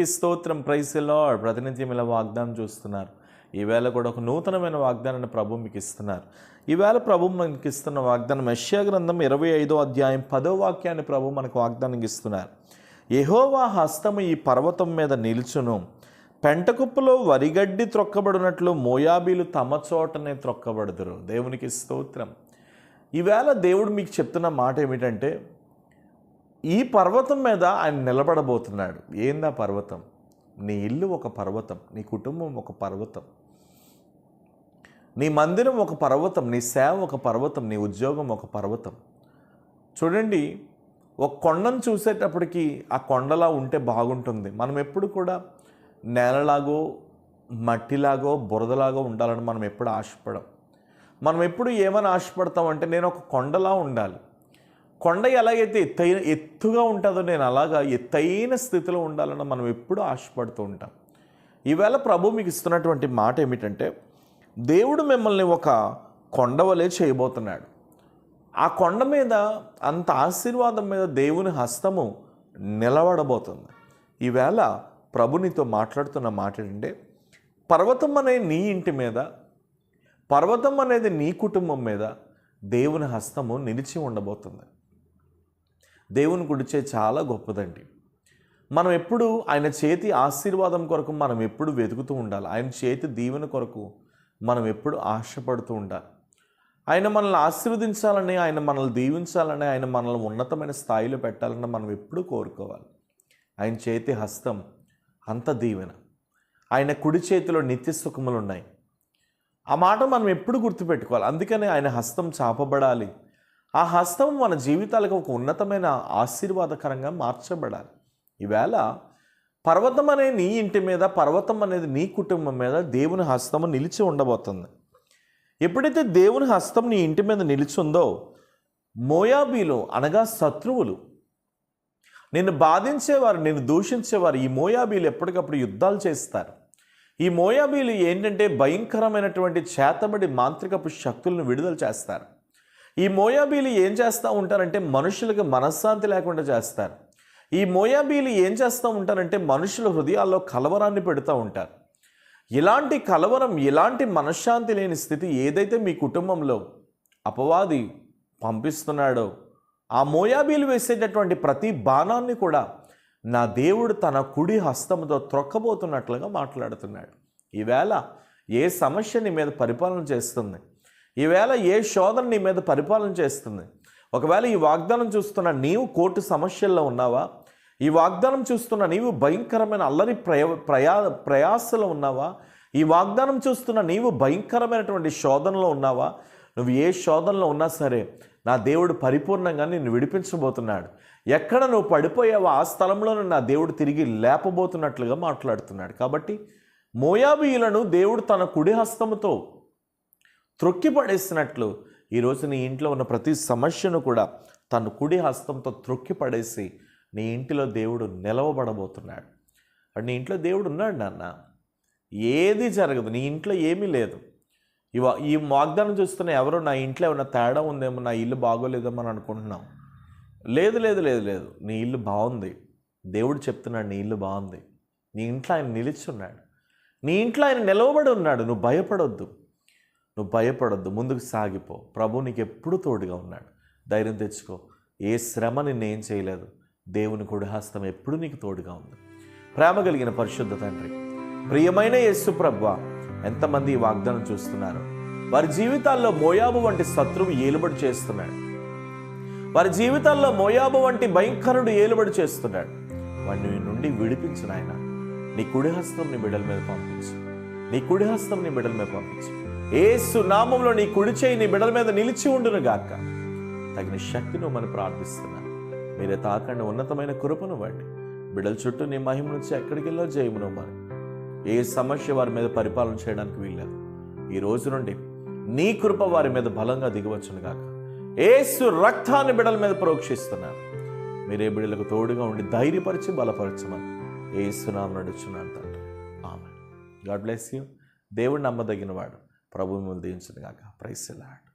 దేవునికి స్తోత్రం. Praise the Lord. ప్రతినిత్యం ఇలా వాగ్దానం చూస్తున్నారు. ఈవేళ కూడా ఒక నూతనమైన వాగ్దానాన్ని ప్రభు మీకు ఇస్తున్నారు. ఈవేళ ప్రభు మనకి ఇస్తున్న వాగ్దానం యెషయా గ్రంథం 25వ అధ్యాయం 10వ వాక్యాన్ని ప్రభు మనకు వాగ్దానం ఇస్తున్నారు. యెహోవా హస్తము ఈ పర్వతం మీద నిలుచును, పెంటకుప్పలో వరిగడ్డి త్రొక్కబడినట్లు మోయాబీలు తమ చోటనే త్రొక్కబడుదురు. దేవునికి స్తోత్రం. ఈవేళ దేవుడు మీకు చెప్తున్న మాట ఏమిటంటే, ఈ పర్వతం మీద ఆయన నిలబడబోతున్నాడు. ఏందా పర్వతం? నీ ఇల్లు ఒక పర్వతం, నీ కుటుంబం ఒక పర్వతం, నీ మందిరం ఒక పర్వతం, నీ సేవ ఒక పర్వతం, నీ ఉద్యోగం ఒక పర్వతం. చూడండి, ఒక కొండను చూసేటప్పటికి ఆ కొండలా ఉంటే బాగుంటుంది. మనం ఎప్పుడు కూడా నేలలాగో మట్టిలాగో బురదలాగో ఉండాలని మనం ఎప్పుడు ఆశపడం. మనం ఎప్పుడు ఏమని ఆశపడతామంటే, నేను ఒక కొండలా ఉండాలి. కొండ ఎలాగైతే ఎత్తుగా ఉంటుందో నేను అలాగా ఎత్తైన స్థితిలో ఉండాలని మనం ఎప్పుడూ ఆశపడుతూ ఉంటాం. ఈవేళ ప్రభు మీకు ఇస్తున్నటువంటి మాట ఏమిటంటే, దేవుడు మిమ్మల్ని ఒక కొండ వలె చేయబోతున్నాడు. ఆ కొండ మీద అంత ఆశీర్వాదం మీద దేవుని హస్తము నిలబడబోతుంది. ఈవేళ ప్రభు నీతో మాట్లాడుతున్న మాట ఏంటంటే, పర్వతం అనే నీ ఇంటి మీద, పర్వతం అనేది నీ కుటుంబం మీద దేవుని హస్తము నిలిచి ఉండబోతుంది. దేవుని కుడిచే చాలా గొప్పదండి. మనం ఎప్పుడు ఆయన చేతి ఆశీర్వాదం కొరకు మనం ఎప్పుడు వెతుకుతూ ఉండాలి. ఆయన చేతి దీవెన కొరకు మనం ఎప్పుడు ఆశపడుతూ ఉండాలి. ఆయన మనల్ని ఆశీర్వదించాలని, ఆయన మనల్ని దీవించాలని, ఆయన మనల్ని ఉన్నతమైన స్థాయిలో పెట్టాలని మనం ఎప్పుడు కోరుకోవాలి. ఆయన చేతి హస్తం అంత దీవెన. ఆయన కుడి చేతిలో నిత్య సుఖములు ఉన్నాయి. ఆ మాట మనం ఎప్పుడు గుర్తుపెట్టుకోవాలి. అందుకని ఆయన హస్తం చాపబడాలి. ఆ హస్తం మన జీవితాలకు ఒక ఉన్నతమైన ఆశీర్వాదకరంగా మార్చబడాలి. ఈవేళ పర్వతం అనే నీ ఇంటి మీద, పర్వతం అనేది నీ కుటుంబం మీద దేవుని హస్తము నిలిచి ఉండబోతుంది. ఎప్పుడైతే దేవుని హస్తం నీ ఇంటి మీద నిలిచిందో, మోయాబీలు అనగా శత్రువులు, నిన్ను బాధించేవారు, నిన్ను దూషించేవారు, ఈ మోయాబీలు ఎప్పటికప్పుడు యుద్ధాలు చేస్తారు. ఈ మోయాబీలు ఏంటంటే భయంకరమైనటువంటి చేతబడి మాంత్రికపు శక్తులను విడుదల చేస్తారు. ఈ మోయాబీలు ఏం చేస్తూ ఉంటారంటే మనుషులకు మనశ్శాంతి లేకుండా చేస్తారు. ఈ మోయాబీలు ఏం చేస్తూ ఉంటారంటే మనుషుల హృదయాల్లో కలవరాన్ని పెడుతూ ఉంటారు. ఇలాంటి కలవరం, ఇలాంటి మనశ్శాంతి లేని స్థితి ఏదైతే మీ కుటుంబంలో అపవాది పంపిస్తున్నాడో, ఆ మోయాబీలు వేసేటటువంటి ప్రతి బాణాన్ని కూడా నా దేవుడు తన కుడి హస్తముతో త్రొక్కబోతున్నట్లుగా మాట్లాడుతున్నాడు. ఈవేళ ఏ సమస్య నీ మీద పరిపాలన చేస్తుంది? ఈవేళ ఏ శోధన నీ మీద పరిపాలన చేస్తుంది? ఒకవేళ ఈ వాగ్దానం చూస్తున్న నీవు కోర్టు సమస్యల్లో ఉన్నావా? ఈ వాగ్దానం చూస్తున్న నీవు భయంకరమైన అల్లరి ప్రయాసలో ఉన్నావా? ఈ వాగ్దానం చూస్తున్న నీవు భయంకరమైనటువంటి శోధనలో ఉన్నావా? నువ్వు ఏ శోధనలో ఉన్నా సరే నా దేవుడు పరిపూర్ణంగా నిన్ను విడిపించబోతున్నాడు. ఎక్కడ నువ్వు పడిపోయావో ఆ స్థలంలోనే నా దేవుడు తిరిగి లేపబోతున్నట్లుగా మాట్లాడుతున్నాడు. కాబట్టి మోయాబీయులను దేవుడు తన కుడి హస్తముతో త్రొక్కిపడేసినట్లు ఈరోజు నీ ఇంట్లో ఉన్న ప్రతి సమస్యను కూడా తన కుడి హస్తంతో త్రొక్కిపడేసి నీ ఇంటిలో దేవుడు నిలవబడబోతున్నాడు. అంటే నీ ఇంట్లో దేవుడు ఉన్నాడు నాన్న. ఏది జరగదు, నీ ఇంట్లో ఏమీ లేదు. ఈ వాగ్దానం చూస్తున్న ఎవరో నా ఇంట్లో ఏమన్నా తేడా ఉందేమో, నా ఇల్లు బాగోలేదేమో అని అనుకుంటున్నాం. లేదు లేదు లేదు లేదు, నీ ఇల్లు బాగుంది. దేవుడు చెప్తున్నాడు నీ ఇల్లు బాగుంది. నీ ఇంట్లో ఆయన నిలిచున్నాడు, నీ ఇంట్లో ఆయన నిలవబడి ఉన్నాడు. నువ్వు భయపడొద్దు, నువ్వు భయపడొద్దు, ముందుకు సాగిపో. ప్రభు నీకు ఎప్పుడు తోడుగా ఉన్నాడు. ధైర్యం తెచ్చుకో. ఏ శ్రమ నిన్నేం చేయలేదు. దేవుని కుడి హస్తం ఎప్పుడు నీకు తోడుగా ఉంది. ప్రేమ కలిగిన పరిశుద్ధ తండ్రి, ప్రియమైన యేసు ప్రభువా, ఎంతమంది ఈ వాగ్దానం చూస్తున్నారు? వారి జీవితాల్లో మోయాబు వంటి శత్రువు ఏలుబడి చేస్తున్నాడు. వారి జీవితాల్లో మోయాబు వంటి భయంకరుడు ఏలుబడి చేస్తున్నాడు. వాడిని నుండి విడిపించు నాయన. నీ కుడి హస్తం నీ బిడ్డల మీద పంపించు. నీ కుడి హస్తం నీ బిడ్డల మీద పంపించు. యేసు నామములో నీ కుడి చేయి నీ బిడ్డల మీద నిలిచి ఉండును గాక. తగిన శక్తిని మనం ప్రార్థిస్తున్నాను. మీరే తాకండి, ఉన్నతమైన కృపను వాడి బిడ్డల చుట్టూ నీ మహిమ నుంచి ఎక్కడికి వెళ్ళో జయమును మరి. ఏ సమస్య వారి మీద పరిపాలన చేయడానికి వీల్లేదు. ఈ రోజు నుండి నీ కృప వారి మీద బలంగా దిగవచ్చును గాక. యేసు రక్తాన్ని బిడ్డల మీద ప్రోక్షిస్తున్నాను. మీరే బిడ్డలకు తోడుగా ఉండి ధైర్యపరిచి బలపరచమని యేసు నామమున నడుచున్నాను తండ్రి. ఆమేన్. God bless you. దేవుడు నమ్మదగిన వాడు. ప్రభు మిమ్మల్ని దీవించును గాక. Praise the lord.